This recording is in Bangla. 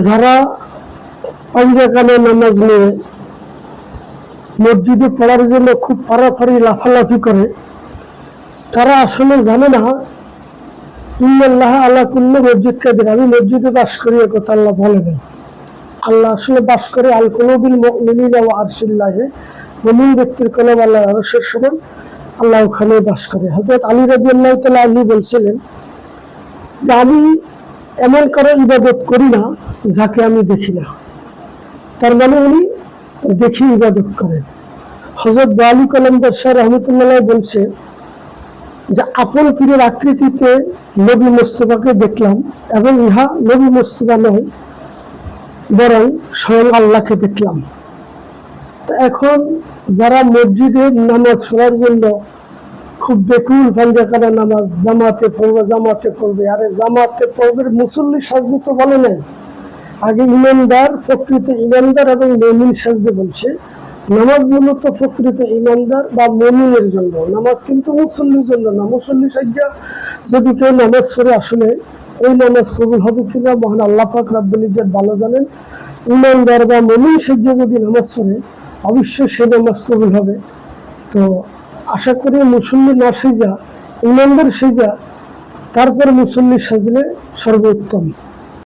যারা পাঞ্জাকানে নামাজ নিয়ে মসজিদে পড়ার জন্য খুব পারাপারি লাফালাফি করে, তারা আসলে জানে না ইন্নাল্লাহ আলা কুল্লি মসজিদ কাদির, আমি মসজিদে বাস করি, এ কথা আল্লাহ বলে নাই। আল্লাহ আসলে বাস করে আল কুলুবিল মুমিনিনা ওয়া আরশিল্লাহি, মুমিন ব্যক্তির কলব আল্লাহর আরশের সমান, আল্লাহ ওখানে বাস করে। হযরত আলী রাদিয়াল্লাহু তাআলা আনহু বলছিলেন যে আমি এমন কারো ইবাদত করি না যাকে আমি দেখি না। তার মানে উনি দেখি ইবাদত করেন। হযরত আলী কলমদার শাহ রহমতুল্লাহ বলছে যে আপন পীরের আকৃতিতে নবী মুস্তাফাকে দেখলাম, এবং ইহা নবী মুস্তাফা নয় বরং স্বয়ং আল্লাহকে দেখলাম। তো এখন যারা মসজিদে নামাজ পড়ার জন্য খুব বেকুল, পাঞ্জাকানা নামাজ জামাতে পড়বে, আরে জামাতে পড়বে মুসল্লি সাজতে তো বলে নাই, আগে ইমানদার, প্রকৃত ইমানদার এবং মুমিন সাজতে বলছে। নামাজ মূলত প্রকৃত ইমানদার বা মুমিনের জন্য, নামাজ কিন্তু মুসল্লির জন্য না। মুসল্লি সাজ্জা যদি কেউ নামাজ পড়ে, আসলে ওই নামাজ কবুল হবে কিনা মহান আল্লাহ পাক রাব্বুল ইজ্জত ভালো জানেন। ইমানদার বা মুমিন সাজ্জা যদি নামাজ পড়ে, অবশ্যই সে নামাজ কবুল হবে। তো আশা করি মুসল্লি না সেজা, ইমানদার সেজা তারপর মুসল্লি সাজলে সর্বোত্তম।